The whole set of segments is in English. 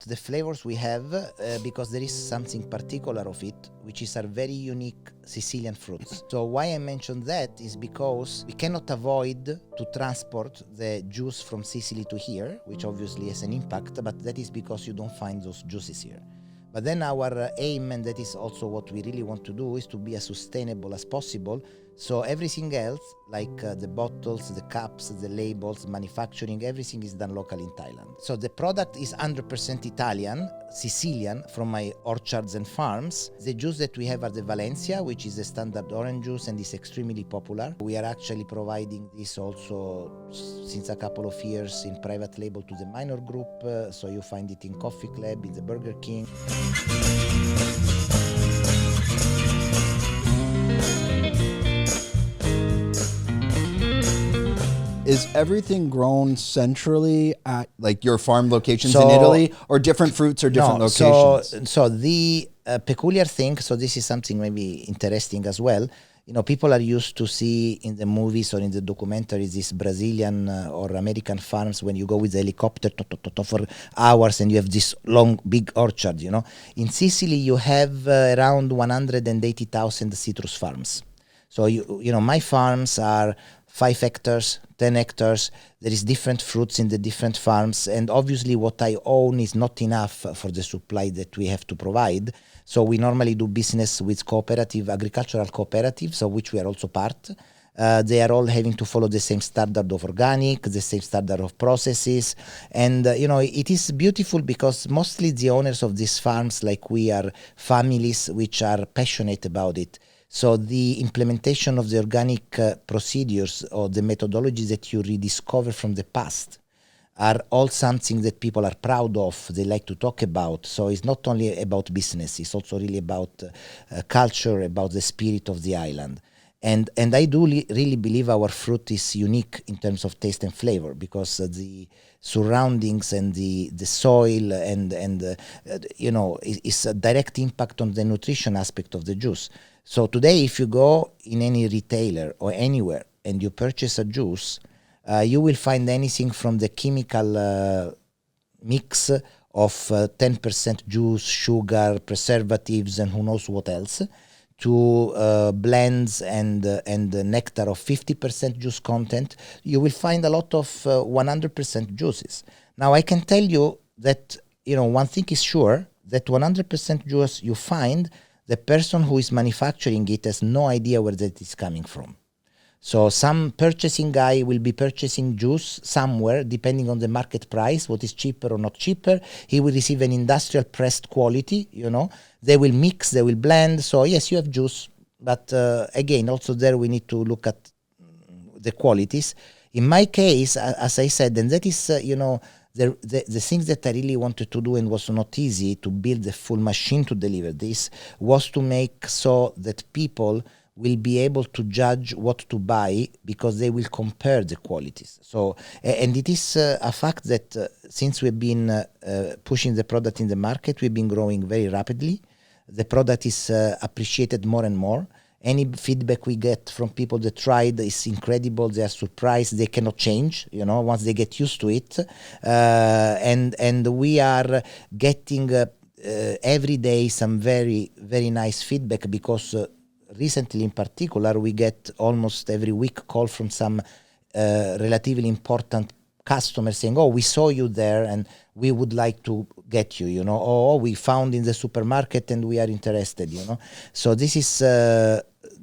The flavors we have, because there is something particular of it, which is our very unique Sicilian fruits. So why I mentioned that is because we cannot avoid to transport the juice from Sicily to here, which obviously has an impact, but that is because you don't find those juices here. But then our aim, and that is also what we really want to do, is to be as sustainable as possible. So everything else, like the bottles, the cups, the labels, manufacturing, everything is done locally in Thailand. So the product is 100% Italian, Sicilian, from my orchards and farms. The juice that we have are the Valencia, which is a standard orange juice and is extremely popular. We are actually providing this also since a couple of years in private label to the minor group. So you find it in Coffee Club, in the Burger King. Is everything grown centrally at like your farm locations in Italy, or different fruits or different locations? So the peculiar thing, so this is something maybe interesting as well. You know, people are used to see in the movies or in the documentaries these Brazilian or American farms when you go with the helicopter for hours and you have this long, big orchard, you know. In Sicily, you have around 180,000 citrus farms. So, you know, my farms are 5 hectares, 10 hectares. There is different fruits in the different farms. And obviously what I own is not enough for the supply that we have to provide. So we normally do business with cooperative, agricultural cooperatives, of which we are also part. They are all having to follow the same standard of organic, the same standard of processes. And, you know, it is beautiful because mostly the owners of these farms, like we, are families which are passionate about it. So the implementation of the organic procedures or the methodologies that you rediscover from the past are all something that people are proud of, they like to talk about. So it's not only about business, it's also really about culture, about the spirit of the island. And I do really believe our fruit is unique in terms of taste and flavor, because the surroundings and the soil and you know, is a direct impact on the nutrition aspect of the juice. So today, if you go in any retailer or anywhere and you purchase a juice, you will find anything from the chemical mix of 10% juice, sugar, preservatives, and who knows what else, to blends and nectar of 50% juice content. You will find a lot of 100% juices. Now, I can tell you that, you know, one thing is sure, that 100% juice you find, the person who is manufacturing it has no idea where that is coming from. So some purchasing guy will be purchasing juice somewhere, depending on the market price, what is cheaper or not cheaper. He will receive an industrial pressed quality, you know. They will mix, they will blend. So yes, you have juice, but again, also there we need to look at the qualities. In my case, as I said, and that is, you know, the things that I really wanted to do, and was not easy to build the full machine to deliver this, was to make so that people will be able to judge what to buy, because they will compare the qualities. So, and it is a fact that since we've been pushing the product in the market, we've been growing very rapidly. The product is appreciated more and more. Any feedback we get from people that tried is incredible. They are surprised. They cannot change, you know, once they get used to it. And we are getting every day some very, very nice feedback, because recently in particular, we get almost every week call from some relatively important customers saying, oh, we saw you there and we would like to get you, you know, or we found in the supermarket and we are interested, you know. So this is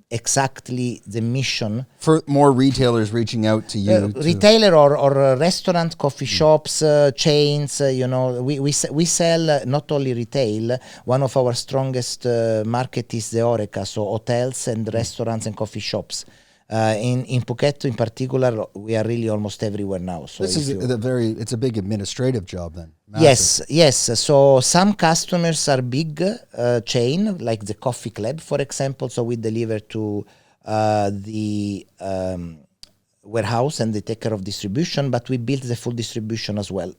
exactly the mission. For more retailers reaching out to you. Retailer or restaurant, coffee shops, chains, you know, we sell not only retail. One of our strongest market is the Horeca, so hotels and restaurants and coffee shops. In Phuket in particular, we are really almost everywhere now. So this is it's a big administrative job then. Massive. Yes. So some customers are big chain, like the Coffee Club, for example. So we deliver to the warehouse and they take care of distribution, but we build the full distribution as well.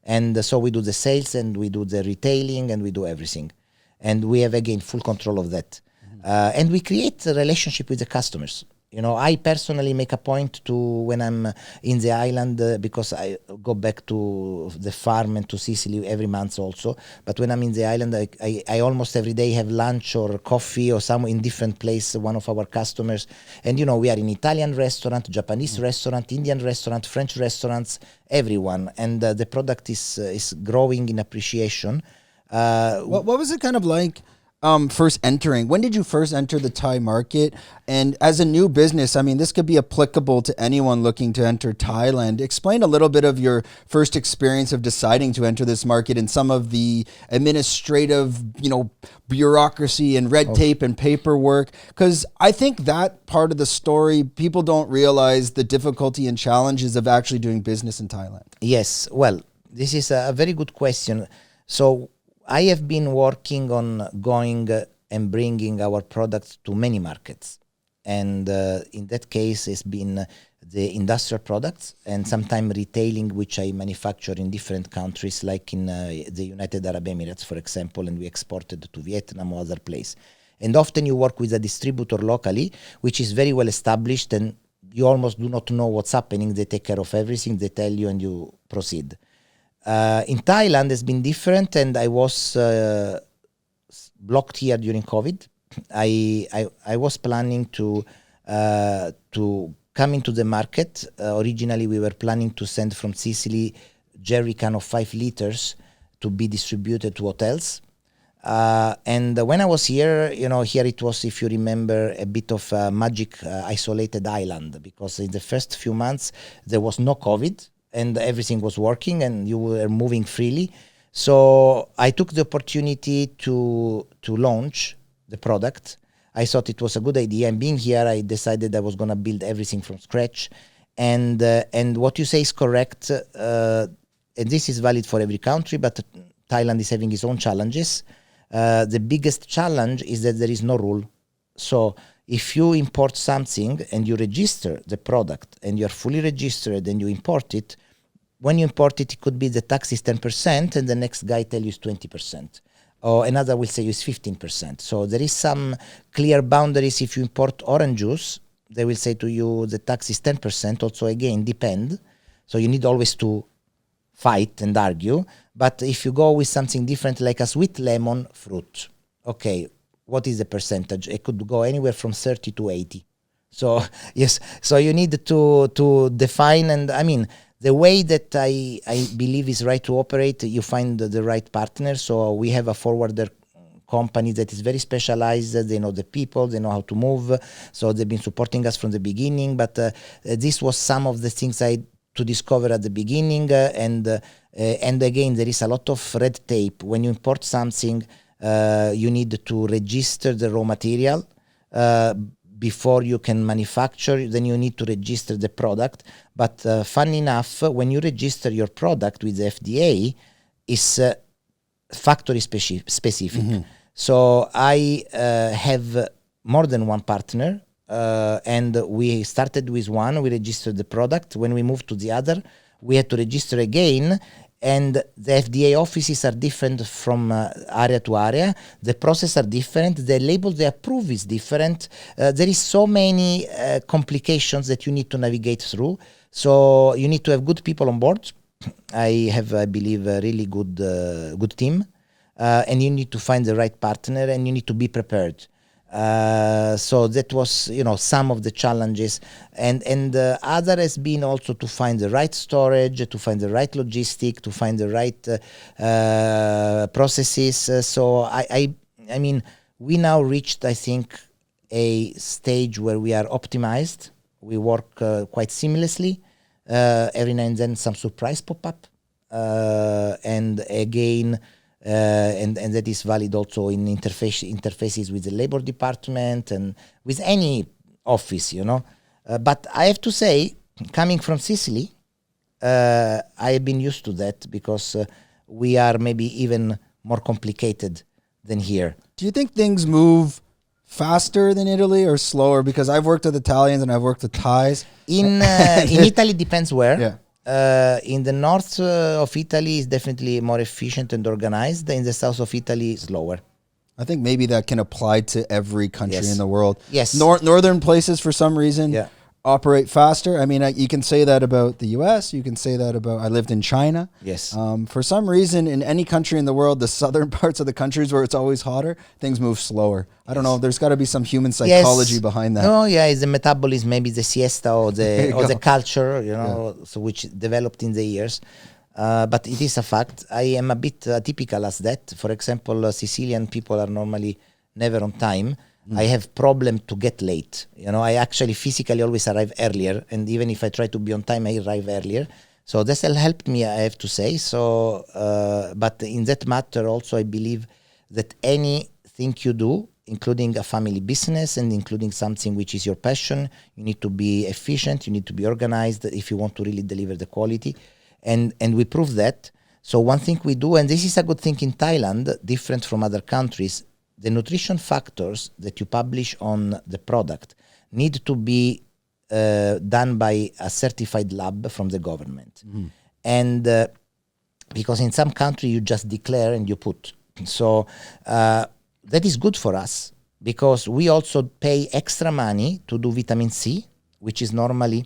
And so we do the sales and we do the retailing and we do everything. And we have, again, full control of that. And we create a relationship with the customers. I personally make a point to, when I'm in the island, because I go back to the farm and to Sicily every month also. But when I'm in the island, I almost every day have lunch or coffee or some in different place, one of our customers. And, we are in Italian restaurant, Japanese restaurant, Indian restaurant, French restaurants, everyone. And the product is growing in appreciation. What was it kind of like first entering? When did you first enter the Thai market? And as a new business, I mean, this could be applicable to anyone looking to enter Thailand. Explain a little bit of your first experience of deciding to enter this market and some of the administrative, bureaucracy and red tape and paperwork. Because I think that part of the story, people don't realize the difficulty and challenges of actually doing business in Thailand. Yes, well, this is a very good question. So I have been working on going and bringing our products to many markets. And in that case, it's been the industrial products and sometimes retailing, which I manufacture in different countries, like in the United Arab Emirates, for example, and we exported to Vietnam or other place. And often you work with a distributor locally, which is very well established, and you almost do not know what's happening. They take care of everything, they tell you, and you proceed. In Thailand, it's been different, and I was blocked here during COVID. I was planning to come into the market. Originally, we were planning to send from Sicily jerry can of 5 liters to be distributed to hotels. And when I was here, here it was, if you remember, a bit of a magic isolated island, because in the first few months there was no COVID. And everything was working and you were moving freely. So I took the opportunity to launch the product. I thought it was a good idea. And being here, I decided I was going to build everything from scratch. And what you say is correct. And this is valid for every country, but Thailand is having its own challenges. The biggest challenge is that there is no rule. So if you import something and you register the product and you're fully registered and you import it, when you import it, it could be the tax is 10% and the next guy tell you is 20%. Or another will say you is 15%. So there is some clear boundaries. If you import orange juice, they will say to you the tax is 10%. Also, again, depend. So you need always to fight and argue. But if you go with something different, like a sweet lemon fruit, okay, what is the percentage? It could go anywhere from 30 to 80. So yes, so you need to define, and I mean, the way that I believe is right to operate, you find the right partner. So we have a forwarder company that is very specialized. They know the people, they know how to move. So they've been supporting us from the beginning. But this was some of the things to discover at the beginning. And again, there is a lot of red tape. When you import something, you need to register the raw material before you can manufacture. Then you need to register the product. But fun enough, when you register your product with the FDA, it's factory specific. Mm-hmm. So I have more than one partner, and we started with one. We registered the product. When we moved to the other, we had to register again. And the FDA offices are different from area to area. The process are different. The label they approve is different. There is so many complications that you need to navigate through. So you need to have good people on board. I have, I believe, a really good team. And you need to find the right partner, and you need to be prepared. So that was, some of the challenges, and other has been also to find the right storage, to find the right logistic, to find the right processes. So I mean, we now reached, I think, a stage where we are optimized. We work quite seamlessly. Every now and then some surprise pop up, and again. And that is valid also in interfaces with the labor department and with any office, But I have to say, coming from Sicily, I have been used to that, because we are maybe even more complicated than here. Do you think things move faster than Italy or slower? Because I've worked with Italians and I've worked with Thais. In Italy, depends where. Yeah. In the north of Italy is definitely more efficient and organized. In the south of Italy, slower. I think maybe that can apply to every country Yes. in the world. Yes. Northern places, for some reason, Yeah. operate faster. I mean, you can say that about the U.S. You can say that about, I lived in China. Yes. For some reason, in any country in the world, the southern parts of the countries where it's always hotter, things move slower. I don't know. There's got to be some human psychology behind that. No, yeah, it's the metabolism, maybe the siesta or There you the go. culture, so which developed in the years. But it is a fact. I am a bit atypical as that. For example, Sicilian people are normally never on time. I have problem to get late. I actually physically always arrive earlier, and even if I try to be on time, I arrive earlier. So this has helped me, I have to say. So, but in that matter, also I believe that anything you do, including a family business and including something which is your passion, you need to be efficient. You need to be organized if you want to really deliver the quality, and we prove that. So one thing we do, and this is a good thing in Thailand, different from other countries. The nutrition factors that you publish on the product need to be done by a certified lab from the government. And because in some country you just declare and you put. So that is good for us because we also pay extra money to do vitamin C, which is normally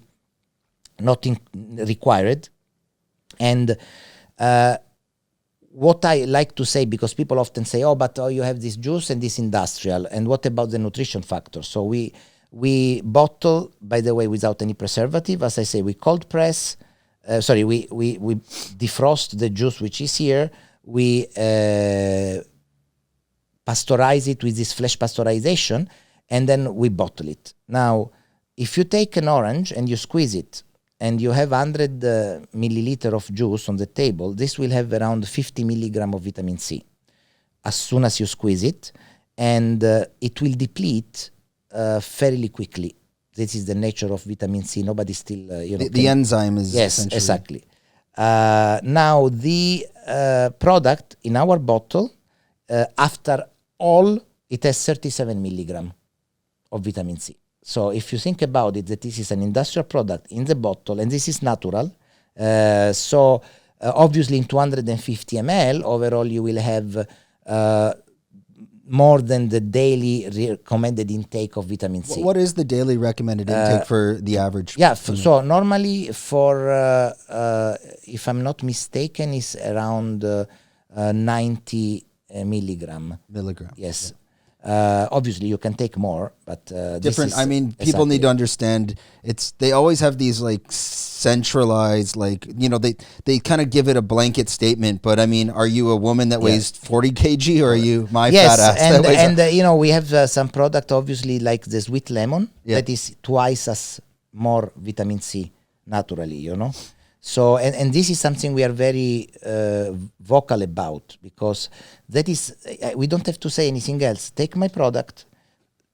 not required. And what I like to say, because people often say, but you have this juice and this industrial, and what about the nutrition factor? So we bottle, by the way, without any preservative. As I say, we cold press, we defrost the juice which is here, we pasteurize it with this flash pasteurization, and then we bottle it. Now, if you take an orange and you squeeze it, and you have 100 milliliter of juice on the table, this will have around 50 milligram of vitamin C as soon as you squeeze it, and it will deplete fairly quickly. This is the nature of vitamin C. Nobody still, the enzyme is essentially. Exactly. Now the product in our bottle, after all, it has 37 milligram of vitamin C. So if you think about it, that this is an industrial product in the bottle, and this is natural. Obviously in 250 ml, overall you will have more than the daily recommended intake of vitamin C. What is the daily recommended intake for the average? Yeah, so normally for, if I'm not mistaken, is around 90 milligram. Yes. Yeah. Obviously you can take more, but different. I mean, people need to understand they always have these like centralized, like, they kind of give it a blanket statement, but I mean, are you a woman that weighs 40 kg, or are you my fat ass? And we have some product, obviously, like the sweet lemon that is twice as more vitamin C naturally, So, and this is something we are very vocal about, because that is, we don't have to say anything else. Take my product.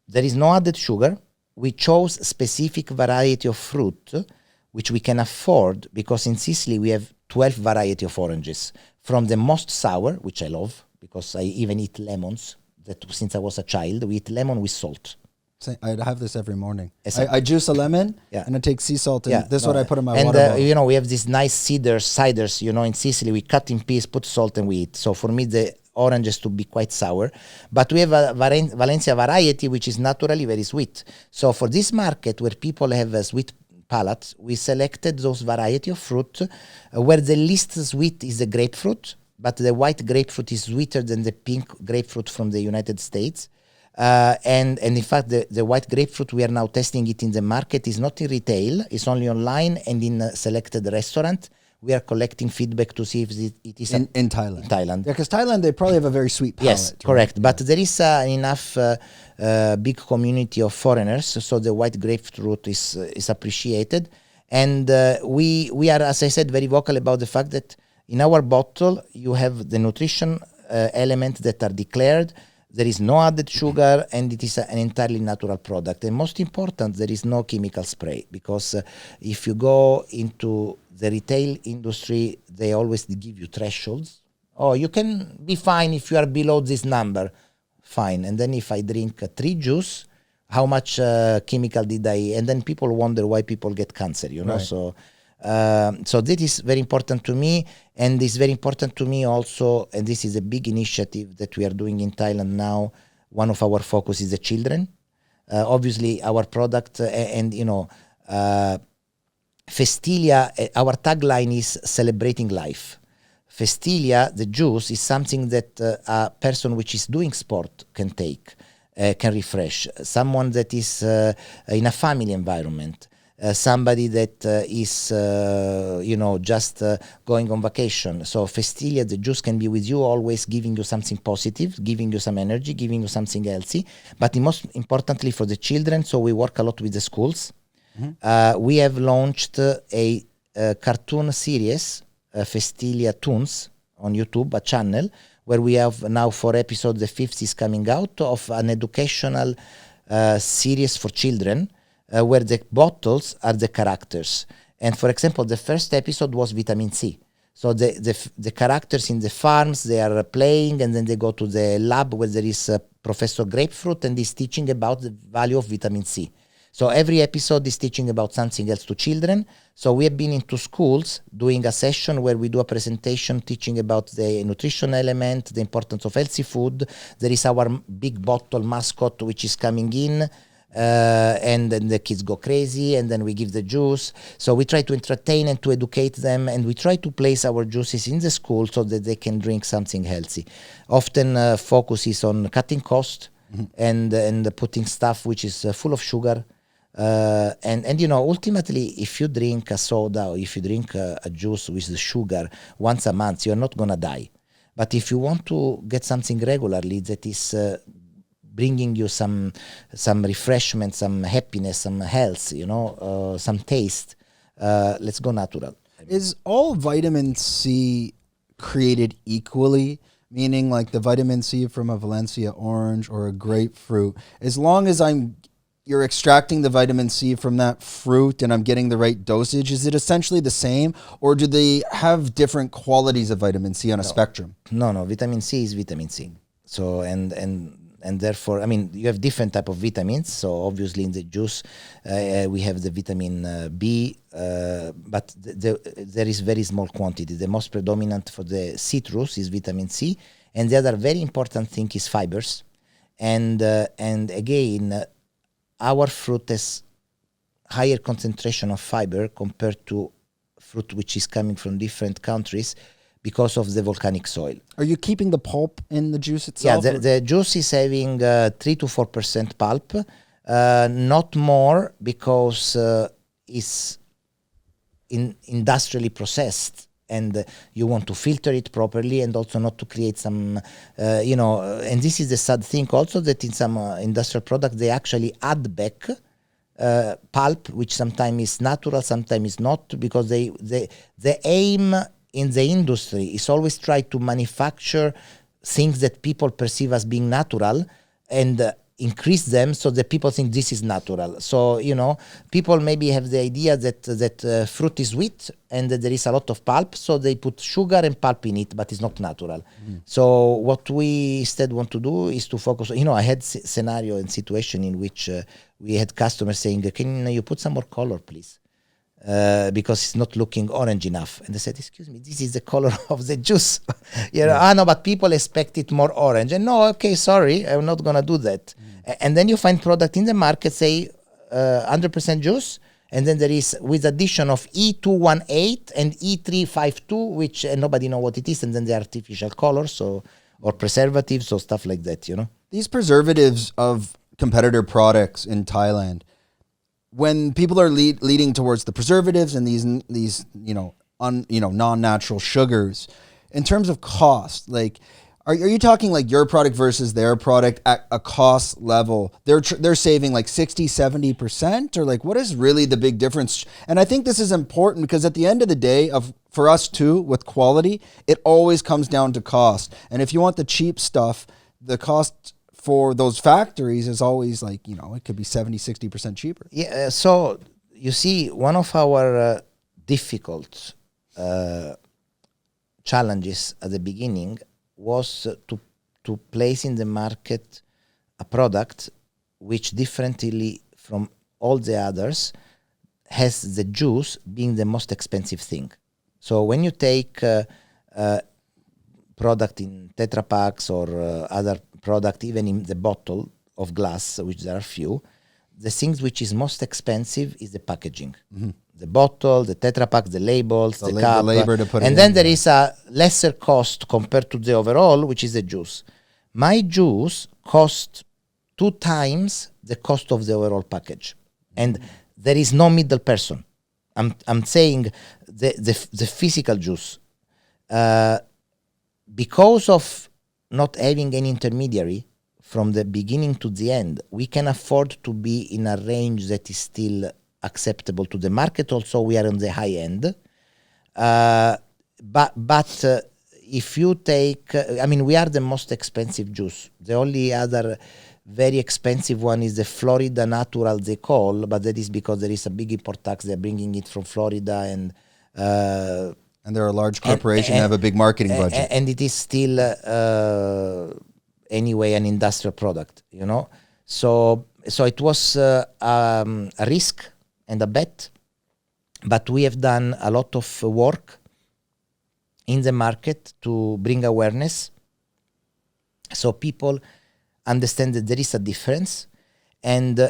There is no added sugar. We chose specific variety of fruit, which we can afford, because in Sicily we have 12 variety of oranges. From the most sour, which I love, because I even eat lemons, that since I was a child, we eat lemon with salt. I have this every morning. I juice a lemon and I take sea salt, and this is what I put in my water bottle. We have these nice ciders, in Sicily, we cut in pieces, put salt, and we eat. So for me, the orange has to be quite sour. But we have a Valencia variety, which is naturally very sweet. So for this market, where people have a sweet palate, we selected those variety of fruit, where the least sweet is the grapefruit, but the white grapefruit is sweeter than the pink grapefruit from the United States. And in fact, the white grapefruit, we are now testing it in the market. Is not in retail. It's only online and in a selected restaurant. We are collecting feedback to see if it is in Thailand. In Thailand. Yeah, because Thailand, they probably have a very sweet palate. Yes, correct. Right? But there is enough big community of foreigners, so the white grapefruit is appreciated. And we are, as I said, very vocal about the fact that in our bottle, you have the nutrition elements that are declared. There is no added sugar, and it is an entirely natural product. And most important, there is no chemical spray, because if you go into the retail industry, they always give you thresholds. Oh, you can be fine if you are below this number. Fine. And then if I drink 3 juice, how much chemical did I? And then people wonder why people get cancer, Right. So So that is very important to me, and it's very important to me also, and this is a big initiative that we are doing in Thailand now. One of our focus is the children. Obviously, our product Festilia, our tagline is celebrating life. Festilia, the juice, is something that a person which is doing sport can take, can refresh. Someone that is in a family environment. Somebody that is, just going on vacation. So Festilia, the juice, can be with you always, giving you something positive, giving you some energy, giving you something healthy. But most importantly for the children, so we work a lot with the schools. We have launched a cartoon series, Festilia Toons, on YouTube, a channel, where we have now 4 episodes. The 5th is coming out, of an educational series for children, where the bottles are the characters. And for example, the first episode was vitamin C. So the characters in the farms, they are playing, and then they go to the lab where there is Professor Grapefruit, and he's teaching about the value of vitamin C. So every episode is teaching about something else to children. So we have been into schools doing a session where we do a presentation teaching about the nutrition element, the importance of healthy food. There is our big bottle mascot which is coming in, and then the kids go crazy, and then we give the juice. So we try to entertain and to educate them, and we try to place our juices in the school so that they can drink something healthy. Often focus is on cutting cost, and putting stuff which is full of sugar. And ultimately, if you drink a soda or if you drink a juice with the sugar once a month, you're not gonna die. But if you want to get something regularly that is bringing you some refreshment, some happiness, some health, some taste, let's go natural. Is all vitamin C created equally? Meaning like the vitamin C from a Valencia orange or a grapefruit, as long as you're extracting the vitamin C from that fruit and I'm getting the right dosage, is it essentially the same, or do they have different qualities of vitamin C on a spectrum? No, vitamin C is vitamin C. So, and therefore, you have different type of vitamins. So obviously in the juice, we have the vitamin B, but there is very small quantity. The most predominant for the citrus is vitamin C. And the other very important thing is fibers. And again, our fruit has higher concentration of fiber compared to fruit which is coming from different countries because of the volcanic soil. Are you keeping the pulp in the juice itself? Yeah, the juice is having 3 to 4% pulp, not more, because it's industrially processed, and you want to filter it properly, and also not to create some, and this is the sad thing also, that in some industrial products, they actually add back pulp, which sometimes is natural, sometimes is not, because the aim in the industry is always try to manufacture things that people perceive as being natural and increase them so that people think this is natural. So, people maybe have the idea that fruit is sweet and that there is a lot of pulp, so they put sugar and pulp in it, but it's not natural. So what we instead want to do is to focus. I had scenario and situation in which we had customers saying, can you put some more color, please? Because it's not looking orange enough. And they said, excuse me, this is the color of the juice. No, but people expect it more orange. And no, okay, sorry, I'm not going to do that. And then you find product in the market, say 100% juice, and then there is with addition of E218 and E352, which nobody know what it is, and then the artificial colors or preservatives or stuff like that, These preservatives of competitor products in Thailand, when people are leading towards the preservatives and these non-natural sugars, in terms of cost, like, are you talking like your product versus their product at a cost level? They're saving like 60-70%, or like, what is really the big difference? And I think this is important because at the end of the day, for us too, with quality, it always comes down to cost. And if you want the cheap stuff, the cost for those factories is always like, it could be 70-60% cheaper. Yeah. So you see, one of our difficult challenges at the beginning was to place in the market a product which, differently from all the others, has the juice being the most expensive thing. So when you take product in Tetra Paks or other product, even in the bottle of glass, which there are few, the things which is most expensive is the packaging. The bottle, the Tetra Pak, the labels, the cup. The labor to put it and in then there there. is a lesser cost compared to the overall, which is the juice. My juice cost 2 times the cost of the overall package. And there is no middle person. I'm saying the physical juice. Because of not having any intermediary from the beginning to the end, we can afford to be in a range that is still acceptable to the market. Also, we are on the high end. But if you take, we are the most expensive juice. The only other very expensive one is the Florida Natural, they call, but that is because there is a big import tax. They're bringing it from Florida, and they're a large corporation and have a big marketing budget. And it is still anyway an industrial product, So it was a risk and a bet, but we have done a lot of work in the market to bring awareness, so people understand that there is a difference, and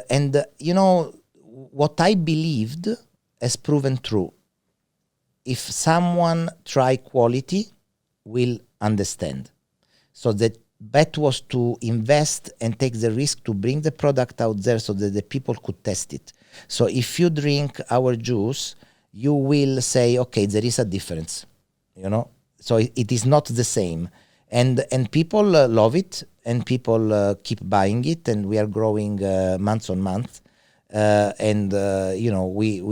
what I believed has proven true. If someone try quality, will understand. So the bet was to invest and take the risk to bring the product out there so that the people could test it. So if you drink our juice, you will say, okay, there is a difference, So it is not the same. And people love it, and people keep buying it, and we are growing months on month. We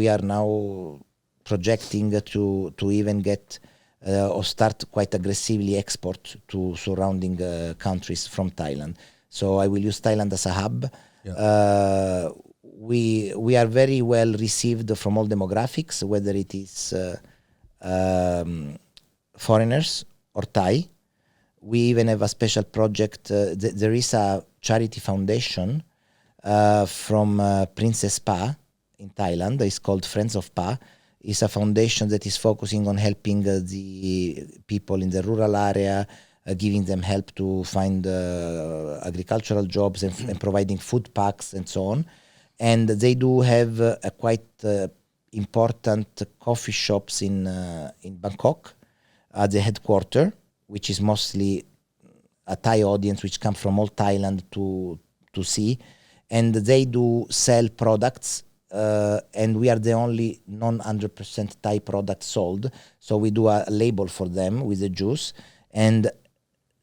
are now projecting to even get or start quite aggressively export to surrounding countries from Thailand. So I will use Thailand as a hub. Yeah. We are very well received from all demographics, whether it is foreigners or Thai. We even have a special project. There is a charity foundation from Princess Pa in Thailand. It's called Friends of Pa. It's a foundation that is focusing on helping the people in the rural area, giving them help to find agricultural jobs and providing food packs and so on. And they do have a quite important coffee shops in Bangkok at the headquarters, which is mostly a Thai audience which come from all Thailand to see. And they do sell products, and we are the only non-100% Thai product sold. So we do a label for them with the juice. And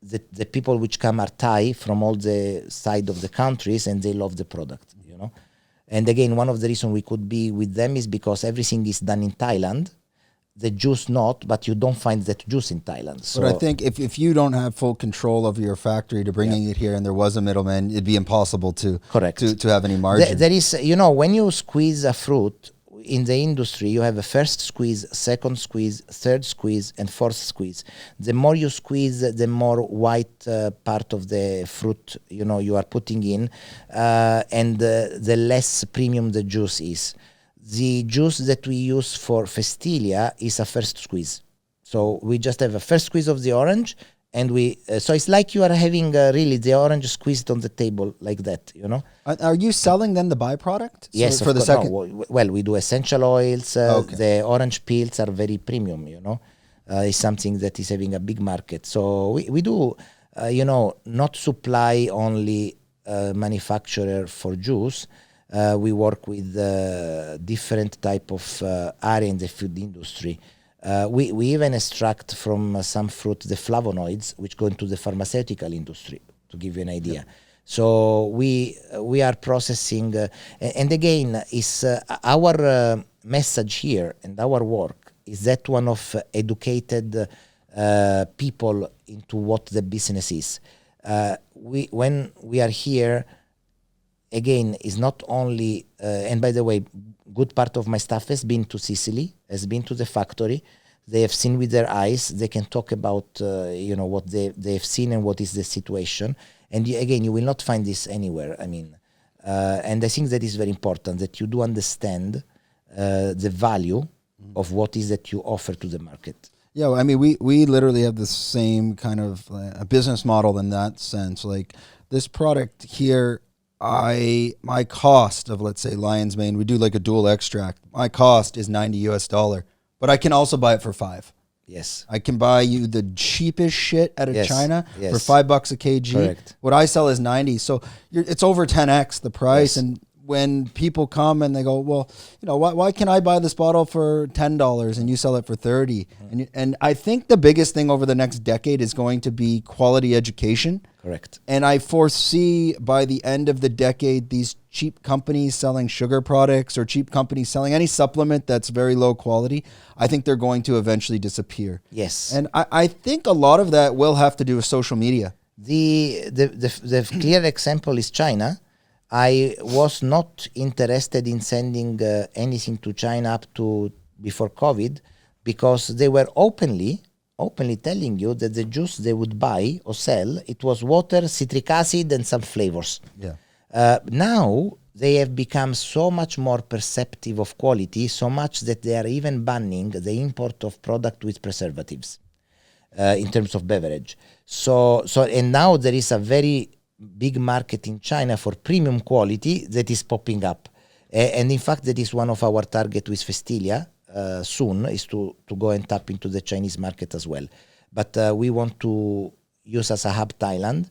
the people which come are Thai from all the side of the countries, and they love the product, And again, one of the reasons we could be with them is because everything is done in Thailand. The juice not, but you don't find that juice in Thailand. So but I think if you don't have full control of your factory to bringing it here, and there was a middleman, it'd be impossible to have any margin. There is, when you squeeze a fruit in the industry, you have a first squeeze, second squeeze, third squeeze, and fourth squeeze. The more you squeeze, the more white part of the fruit you are putting in, and the less premium the juice is. The juice that we use for Festilia is a first squeeze. So we just have a first squeeze of the orange, and so it's like you are having really the orange squeezed on the table like that, Are you selling then the byproduct? Yes, for the second. No, well, we do essential oils. Okay. The orange peels are very premium, It's something that is having a big market. So we do, not supply only manufacturer for juice. We work with different type of area in the food industry. We even extract from some fruit the flavonoids, which go into the pharmaceutical industry, to give you an idea. Yep. So we are processing, and again, is our message here and our work is that one of educated people into what the business is. When we are here, again, is not only, and by the way, good part of my staff has been to Sicily, has been to the factory. They have seen with their eyes. They can talk about, what they have seen and what is the situation. And again, you will not find this anywhere. And I think that is very important, that you do understand the value of what is that you offer to the market. Yeah, I mean, we literally have the same kind of a business model in that sense. Like this product here, my cost of, let's say, lion's mane, we do like a dual extract. My cost is $90, but I can also buy it for $5. Yes. I can buy you the cheapest shit out of China for $5 a kg. Correct. What I sell is 90. So it's over 10x the price. Yes. And when people come and they go, well, why can I buy this bottle for $10 and you sell it for 30? And I think the biggest thing over the next decade is going to be quality education. Correct. And I foresee by the end of the decade, these cheap companies selling sugar products or cheap companies selling any supplement that's very low quality, I think they're going to eventually disappear. Yes. And I think a lot of that will have to do with social media. The clear example is China. I was not interested in sending anything to China up to before COVID because they were openly telling you that the juice they would buy or sell, it was water, citric acid, and some flavors. Yeah. Now they have become so much more perceptive of quality, so much that they are even banning the import of product with preservatives in terms of beverage. So and now there is a very big market in China for premium quality that is popping up. And in fact, that is one of our target with Festilia soon, is to go and tap into the Chinese market as well. But we want to use as a hub Thailand.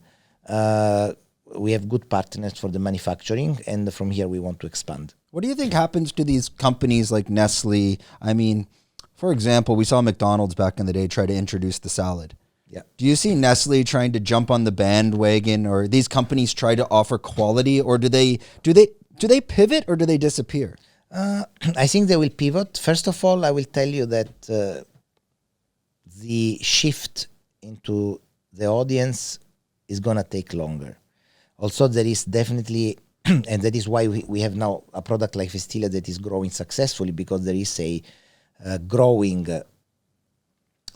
We have good partners for the manufacturing, and from here we want to expand. What do you think happens to these companies like Nestle? I mean, for example, we saw McDonald's back in the day try to introduce the salad. Yeah. Do you see Nestle trying to jump on the bandwagon, or these companies try to offer quality, or do they pivot, or do they disappear? I think they will pivot. First of all, I will tell you that the shift into the audience is gonna take longer. Also, there is definitely, and that is why we have now a product like Festilia that is growing successfully, because there is a growing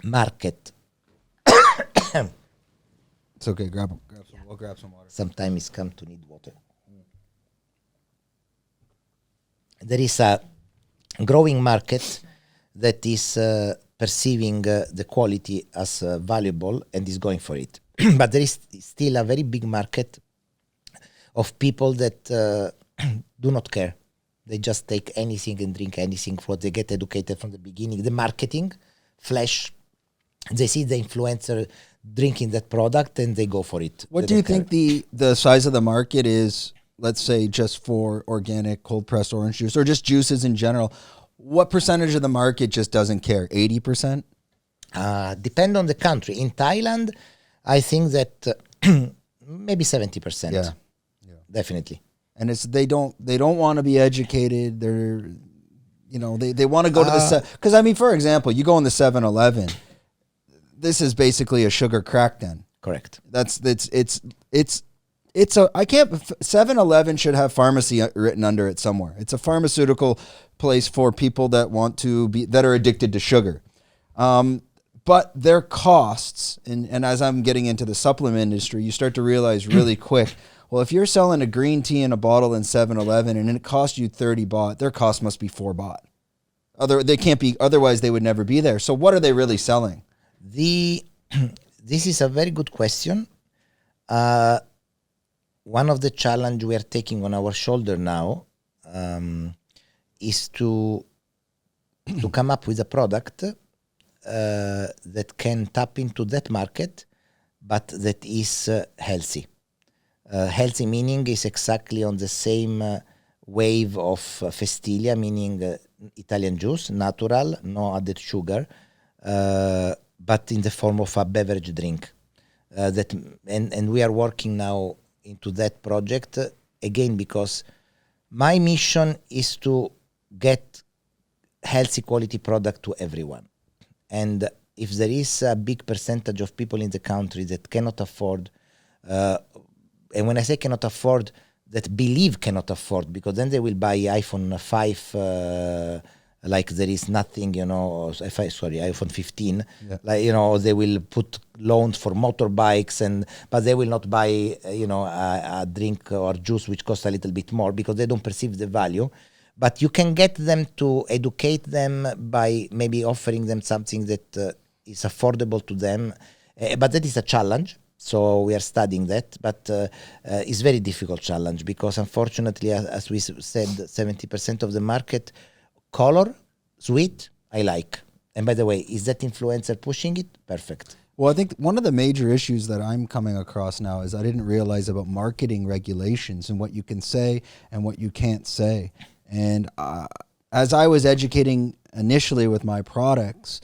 market. It's okay. We'll grab some water. Sometimes it's come to need water. There is a growing market that is perceiving the quality as valuable and is going for it. But there is still a very big market of people that do not care. They just take anything and drink anything for what they get educated from the beginning. The marketing, flash, they see the influencer drinking that product and they go for it. What do you think the size of the market is, let's say, just for organic cold pressed orange juice or just juices in general? What percentage of the market just doesn't care? 80%? Depend on the country. In Thailand, I think that maybe 70%. Yeah. Definitely. And it's they don't want to be educated. They're they want to go to the because I mean, for example, you go in the 7-Eleven. This is basically a sugar crack den. Correct. It's a I can't 7-Eleven should have pharmacy written under it somewhere. It's a pharmaceutical place for people that want to be that are addicted to sugar. But their costs, and as I'm getting into the supplement industry, you start to realize really quick, well, if you're selling a green tea in a bottle in 7-Eleven and it costs you 30 baht, their cost must be 4 baht. They can't be, otherwise they would never be there. So what are they really selling? This is a very good question. One of the challenge we are taking on our shoulder now is to come up with a product that can tap into that market, but that is healthy. Healthy meaning is exactly on the same wave of Festilia, meaning Italian juice, natural, no added sugar, but in the form of a beverage drink. And we are working now into that project again, because my mission is to get healthy quality product to everyone. And if there is a big percentage of people in the country that cannot afford, and when I say cannot afford, that believe cannot afford, because then they will buy iPhone 5 like there is nothing, iPhone 15, like, they will put loans for motorbikes, but they will not buy, a drink or juice which costs a little bit more because they don't perceive the value. But you can get them to educate them by maybe offering them something that is affordable to them. But that is a challenge. So we are studying that. But it's very difficult challenge because unfortunately, as we said, 70% of the market, color, sweet, I like. And by the way, is that influencer pushing it? Perfect. Well, I think one of the major issues that I'm coming across now is I didn't realize about marketing regulations and what you can say and what you can't say. And as I was educating initially with my products,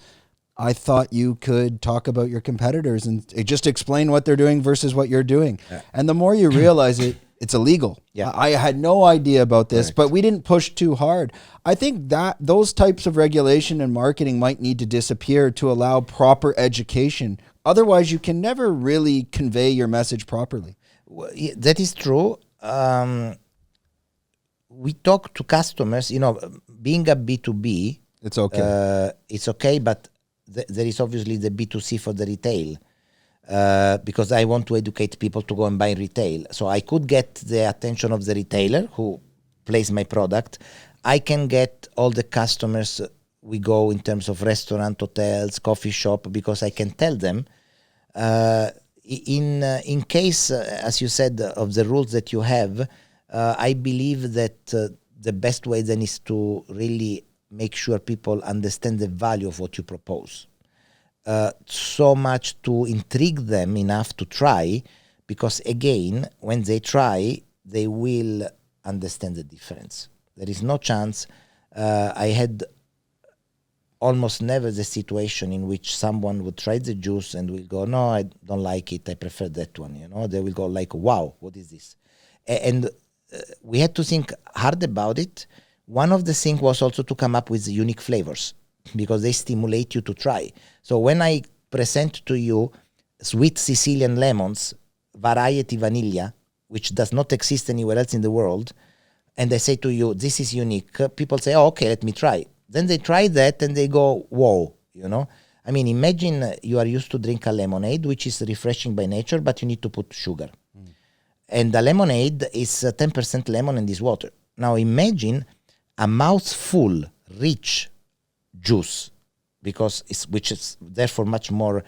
I thought you could talk about your competitors and just explain what they're doing versus what you're doing. Yeah. And the more you realize it, it's illegal. Yeah. I had no idea about this, correct, but we didn't push too hard. I think that those types of regulation and marketing might need to disappear to allow proper education. Otherwise, you can never really convey your message properly. Well, yeah, that is true. We talk to customers, being a B2B, it's okay. But there is obviously the B2C for the retail. Because I want to educate people to go and buy retail. So I could get the attention of the retailer who plays my product. I can get all the customers we go in terms of restaurant, hotels, coffee shop, because I can tell them. In case, as you said, of the rules that you have, I believe that the best way then is to really make sure people understand the value of what you propose. So much to intrigue them enough to try, because again, when they try, they will understand the difference. There is no chance. I had almost never the situation in which someone would try the juice and will go, no, I don't like it, I prefer that one. They will go like, wow, what is this? And we had to think hard about it. One of the things was also to come up with unique flavors, because they stimulate you to try. So when I present to you sweet Sicilian lemons, variety vanilla, which does not exist anywhere else in the world, and I say to you, this is unique, people say, oh, okay, let me try. Then they try that and they go, whoa, I mean, imagine you are used to drink a lemonade, which is refreshing by nature, but you need to put sugar. And the lemonade is 10% lemon and is water. Now imagine a mouthful, rich juice, which is therefore much more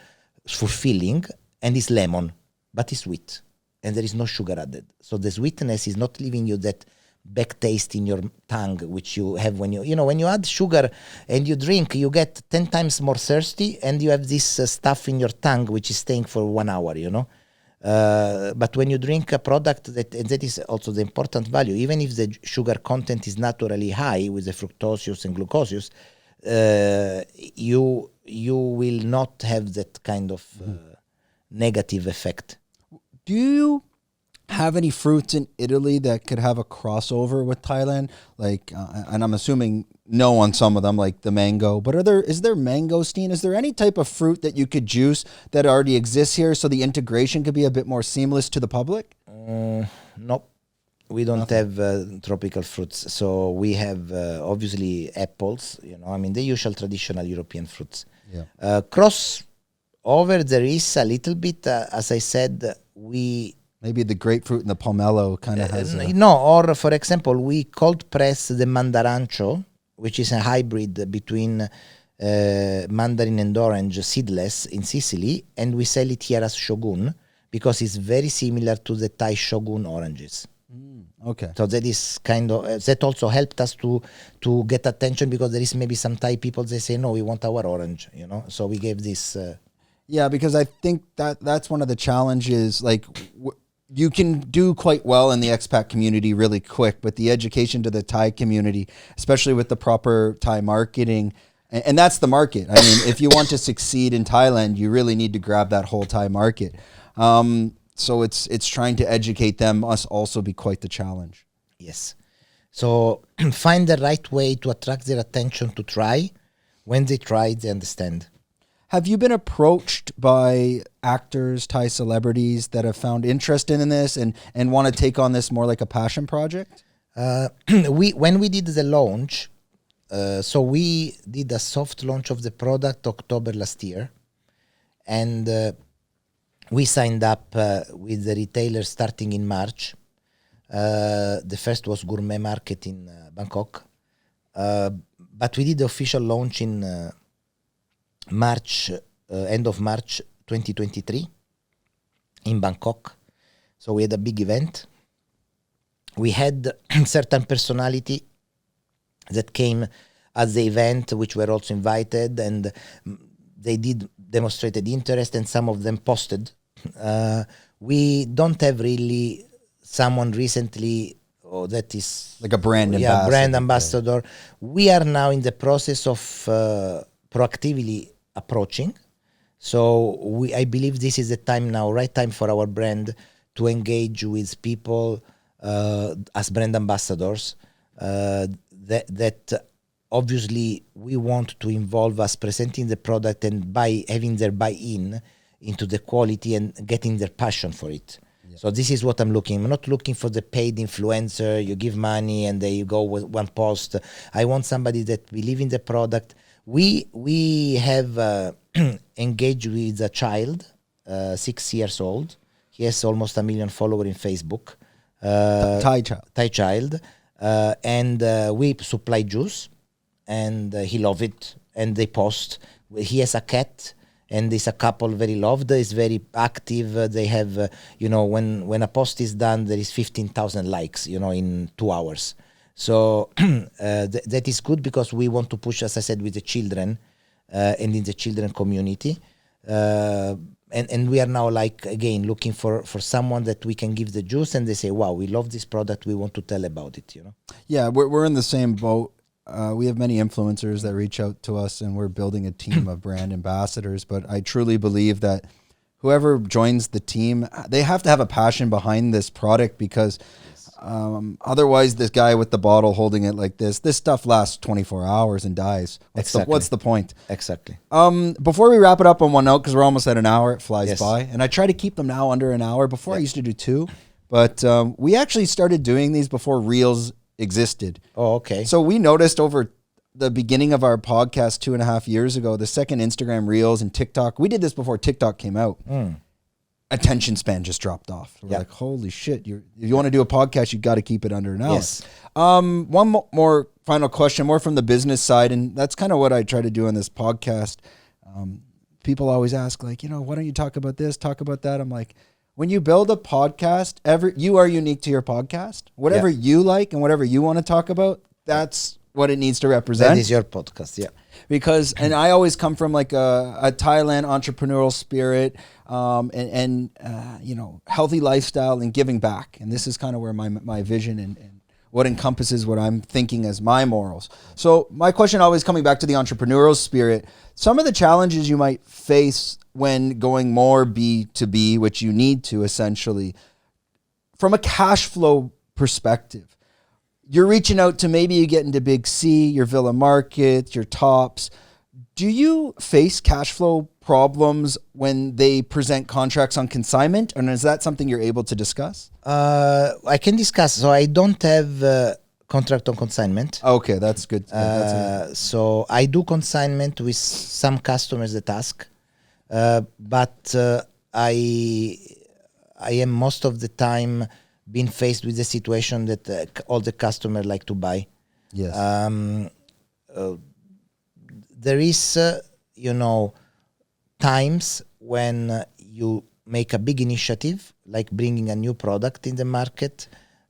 fulfilling, and is lemon, but it's sweet, and there is no sugar added. So the sweetness is not leaving you that back taste in your tongue, which you have when when you add sugar and you drink, you get 10 times more thirsty, and you have this stuff in your tongue which is staying for 1 hour. But when you drink a product and that is also the important value, even if the sugar content is naturally high with the fructose and glucose, you will not have that kind of negative effect. Do you have any fruits in Italy that could have a crossover with Thailand? And I'm assuming no on some of them, like the mango. But is there mangosteen? Is there any type of fruit that you could juice that already exists here, so the integration could be a bit more seamless to the public? Nope. We don't have tropical fruits. So we have obviously apples, the usual traditional European fruits. Yeah. Crossover, there is a little bit, as I said, maybe the grapefruit and the pomelo kind of has or for example, we cold press the mandarancio, which is a hybrid between mandarin and orange, seedless, in Sicily, and we sell it here as shogun because it's very similar to the Thai shogun oranges. Okay. So that is kind of that also helped us to get attention, because there is maybe some Thai people, they say, no, we want our orange, so we gave this. Yeah, because I think that's one of the challenges. You can do quite well in the expat community really quick, but the education to the Thai community, especially with the proper Thai marketing, and that's the market. I mean, if you want to succeed in Thailand, you really need to grab that whole Thai market. So it's trying to educate them must also be quite the challenge. Yes. So find the right way to attract their attention to try. When they try, they understand. Have you been approached by actors, Thai celebrities that have found interest in this and want to take on this more like a passion project? When we did the launch, so we did a soft launch of the product October last year, and we signed up with the retailers starting in March. The first was Gourmet Market in Bangkok. but we did the official launch in March, end of March 2023 in Bangkok. So we had a big event. We had certain personality that came at the event, which were also invited, and they did demonstrated interest, and some of them posted. We don't have really someone recently that is like a brand ambassador. Brand ambassador. We are now in the process of proactively approaching. So I believe this is the time now, right time for our brand to engage with people as brand ambassadors. That obviously we want to involve us presenting the product and by having their buy-in into the quality and getting their passion for it. Yeah. So this is what I'm looking. I'm not looking for the paid influencer. You give money and they go with one post. I want somebody that believe in the product. We have engaged with a child, 6 years old. He has almost 1 million followers in Facebook. Thai child. And we supply juice, and he love it. And they post. He has a cat, and there's a couple very loved. Is very active. They have, when a post is done, there is 15,000 likes, in 2 hours. So that is good because we want to push, as I said, with the children and in the children community. And we are now again looking for someone that we can give the juice and they say, wow, we love this product. We want to tell about it, Yeah, we're in the same boat. We have many influencers that reach out to us and we're building a team of brand ambassadors. But I truly believe that whoever joins the team, they have to have a passion behind this product because otherwise this guy with the bottle holding it like this stuff lasts 24 hours and dies. What's the point? Exactly. Before we wrap it up on one note, because we're almost at an hour, it flies by. And I try to keep them now under an hour. Before I used to do 2, but we actually started doing these before Reels existed. Oh, okay. So we noticed over the beginning of our podcast 2.5 years ago, the second Instagram Reels and TikTok, we did this before TikTok came out. Attention span just dropped off. We're like, holy shit, if you want to do a podcast, you got to keep it under an hour. Yes. One more final question, more from the business side, and that's kind of what I try to do on this podcast. People always ask, why don't you talk about this, talk about that? I'm like, when you build a podcast, you are unique to your podcast. Whatever you like and whatever you want to talk about, that's what it needs to represent. That is your podcast, Because, and I always come from a Thailand entrepreneurial spirit, and healthy lifestyle and giving back. And this is kind of where my vision and what encompasses what I'm thinking as my morals. So my question always coming back to the entrepreneurial spirit, some of the challenges you might face when going more B2B, which you need to essentially, from a cash flow perspective. You're reaching out to, maybe you get into Big C, your Villa Market, your Tops. Do you face cash flow problems when they present contracts on consignment? And is that something you're able to discuss? I can discuss. So I don't have contract on consignment. Okay, that's good. So I do consignment with some customers that ask. But I am most of the time been faced with the situation that all the customers like to buy. Yes. There is, times when you make a big initiative, like bringing a new product in the market,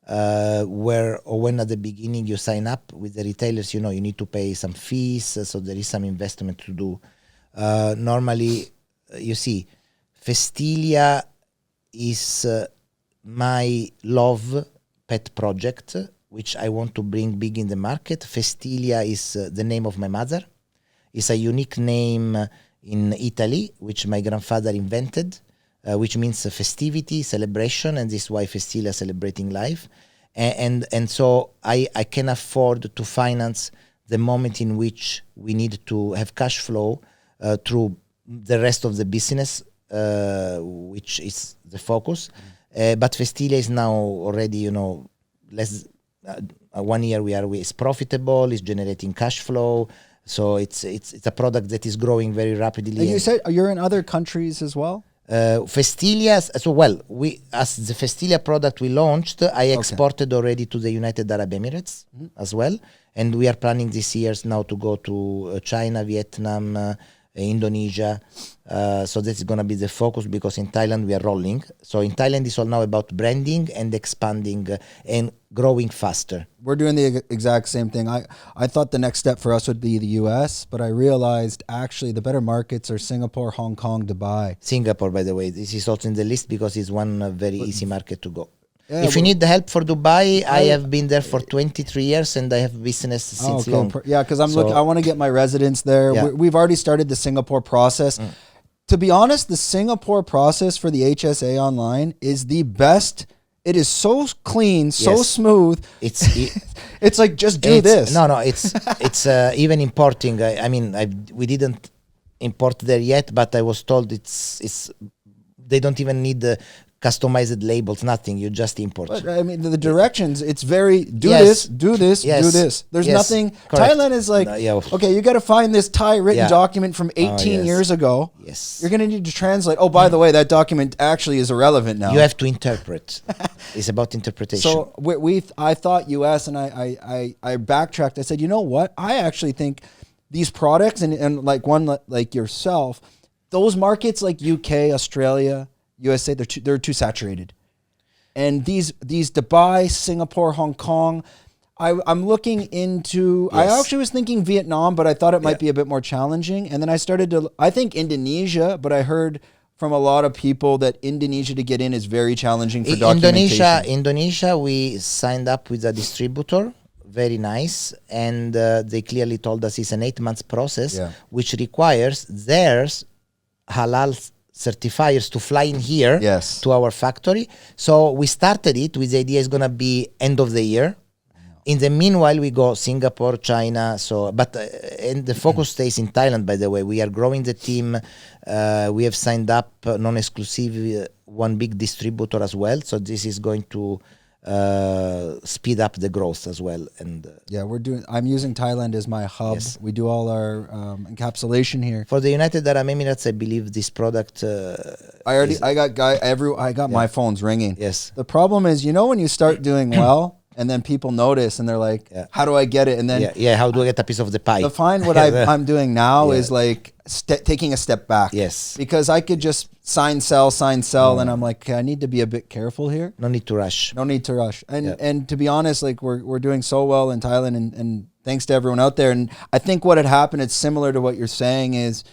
when at the beginning you sign up with the retailers, you need to pay some fees, so there is some investment to do. Normally, you see, Festilia is my love pet project, which I want to bring big in the market. Festilia is the name of my mother. It's a unique name in Italy, which my grandfather invented, which means festivity, celebration, and this is why Festilia, celebrating life. And so I can afford to finance the moment in which we need to have cash flow through the rest of the business, which is the focus. But Festilia is now already, less 1 year it's profitable, it's generating cash flow. So it's a product that is growing very rapidly. And you said you're in other countries as well? Festilia, so well, we as the Festilia product we launched, I exported already to the United Arab Emirates as well, and we are planning this year now to go to China, Vietnam, Indonesia. So that's going to be the focus because in Thailand we are rolling. So in Thailand it's all now about branding and expanding and growing faster. We're doing the exact same thing. I thought the next step for us would be the US, but I realized actually the better markets are Singapore, Hong Kong, Dubai. Singapore, by the way, this is also in the list because it's one very easy market to go. Yeah, if you need the help for Dubai, I have been there for 23 years and I have business since long. Yeah, because I want to get my residence there. Yeah. We've already started the Singapore process. To be honest, the Singapore process for the HSA online is the best. It is so clean, so smooth. It's like just do this. No, it's even importing. We didn't import there yet, but I was told it's they don't even need the customized labels, nothing. You just import. But, I mean, the directions, it's very, do this, do this. There's nothing. Correct. Thailand is like, okay, you got to find this Thai written document from 18 years ago. Yes. You're going to need to translate. Oh, by the way, that document actually is irrelevant now. You have to interpret. It's about interpretation. So I thought US and I backtracked. I said, you know what? I actually think these products and like one like yourself, those markets like UK, Australia, USA, they're too saturated, and these Dubai, Singapore, Hong Kong, I'm looking into. I actually was thinking Vietnam, but I thought it might be a bit more challenging. And then I think Indonesia, but I heard from a lot of people that Indonesia to get in is very challenging for documentation. Indonesia, we signed up with a distributor, very nice, and they clearly told us it's an 8-month process, which requires theirs halal certifiers to fly in here to our factory. So we started it with the idea it's going to be end of the year. In the meanwhile, we go Singapore, China. And the focus stays in Thailand, by the way. We are growing the team. We have signed up non-exclusive one big distributor as well. So this is going to speed up the growth as well. And I'm using Thailand as my hub. We do all our encapsulation here for the United Arab Emirates. I believe this product I got my phones ringing. The problem is, when you start doing well and then people notice and they're like, how do I get it? And then how do I get a piece of the pie? What I'm doing now is like taking a step back. Because I could just sign, sell, and I'm like, I need to be a bit careful here. No need to rush. And to be honest, like we're doing so well in Thailand, and thanks to everyone out there. And I think what had happened, it's similar to what you're saying, is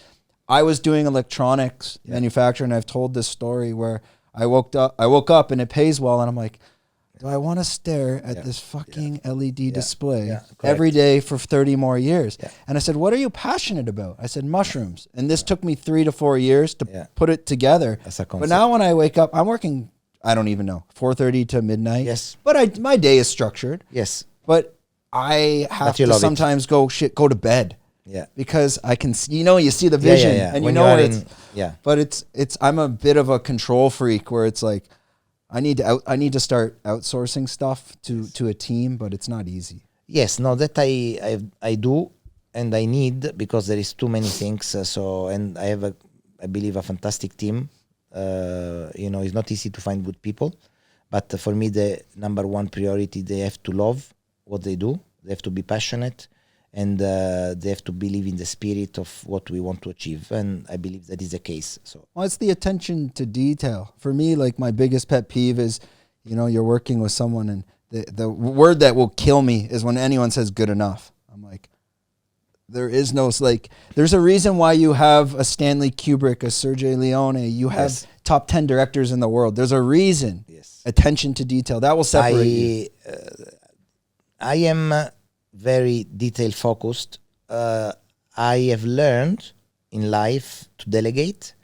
I was doing electronics manufacturing, and I've told this story where I woke up and it pays well, and I'm like, do I want to stare at this fucking LED display every day for 30 more years? And I said, what are you passionate about? I said, mushrooms. And this took me 3 to 4 years to put it together. But now when I wake up, I'm working, I don't even know, 4:30 to midnight. But my day is structured. But I have to sometimes go to bed. Because I can, you see the vision and you know where it's, but I'm a bit of a control freak where it's like, I need to start outsourcing stuff to a team, but it's not easy. That I do, and I need, because there is too many things. And I have I believe a fantastic team. It's not easy to find good people, but for me the number one priority, they have to love what they do. They have to be passionate, and they have to believe in the spirit of what we want to achieve, and I believe that is the case. Well, it's the attention to detail. For me, like my biggest pet peeve is, you're working with someone, and the word that will kill me is when anyone says good enough. I'm like, there's a reason why you have a Stanley Kubrick, a Sergio Leone, you have top 10 directors in the world. There's a reason. Attention to detail. That will separate you. I am very detail focused. I have learned in life to delegate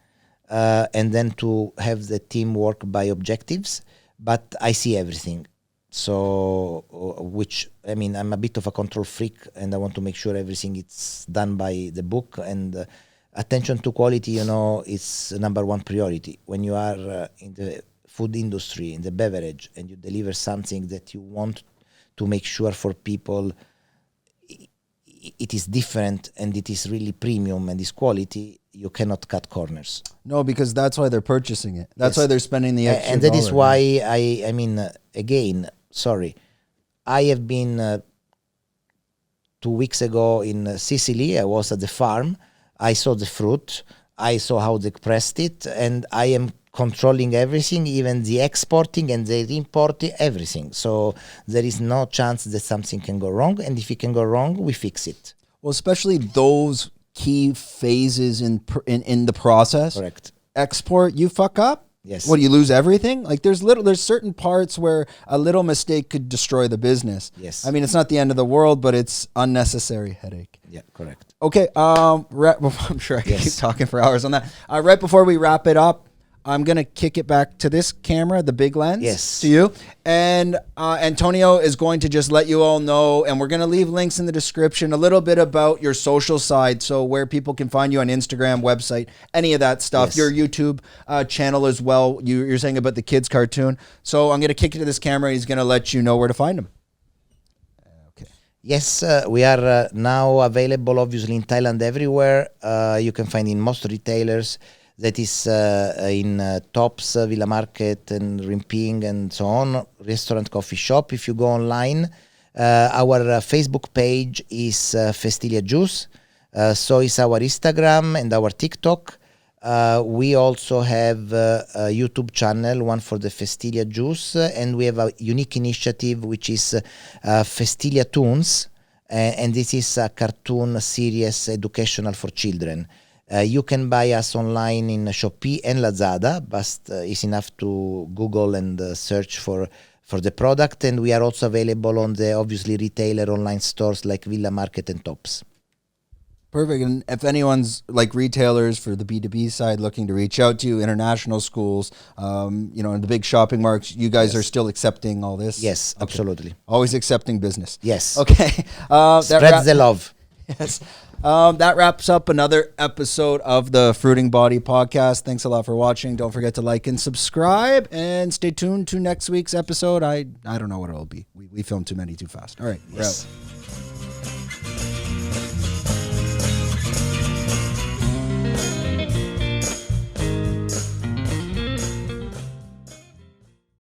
and then to have the team work by objectives, but I see everything. So, I'm a bit of a control freak, and I want to make sure everything is done by the book, and attention to quality, is number one priority. When you are in the food industry, in the beverage, and you deliver something that you want to make sure for people it is different and it is really premium and is quality, you cannot cut corners. No, because that's why they're purchasing it. That's why they're spending the extra and that is dollar, why I mean, again, sorry, I have been 2 weeks ago in Sicily. I was at the farm. I saw the fruit. I saw how they pressed it, and I am controlling everything, even the exporting and the importing, everything. So there is no chance that something can go wrong, and if it can go wrong, we fix it. Well, especially those key phases in the process. Correct. Export, you fuck up. Yes. What, do you lose everything? Like there's certain parts where a little mistake could destroy the business. Yes. I mean, it's not the end of the world, but it's unnecessary headache. Yeah, correct. Okay. I'm sure I can keep talking for hours on that. Right before we wrap it up, I'm going to kick it back to this camera, the big lens. Yes. To you. And Antonio is going to just let you all know, and we're going to leave links in the description, a little bit about your social side, so where people can find you on Instagram, website, any of that stuff. Yes. Your YouTube channel as well. You're saying about the kids cartoon. So I'm going to kick it to this camera. He's going to let you know where to find him. Okay. Yes, we are now available, obviously, in Thailand everywhere. You can find in most retailers. That is in Tops, Villa Market, and Rimping, and so on. Restaurant, coffee shop. If you go online, our Facebook page is Festilia Juice. So is our Instagram and our TikTok. We also have a YouTube channel, one for the Festilia Juice, and we have a unique initiative which is Festilia Toons, and this is a cartoon series educational for children. You can buy us online in Shopee and Lazada, but it's enough to Google and search for the product. And we are also available on the, obviously, retailer online stores like Villa Market and Tops. Perfect. And if anyone's like retailers for the B2B side looking to reach out to you, international schools, in the big shopping marts, you guys are still accepting all this? Yes, absolutely. Always accepting business. Yes. Okay. Spread the love. Yes. That wraps up another episode of the Fruiting Body podcast. Thanks a lot for watching. Don't forget to like and subscribe, and stay tuned to next week's episode. I don't know what it'll be. We filmed too many too fast. All right. We're out.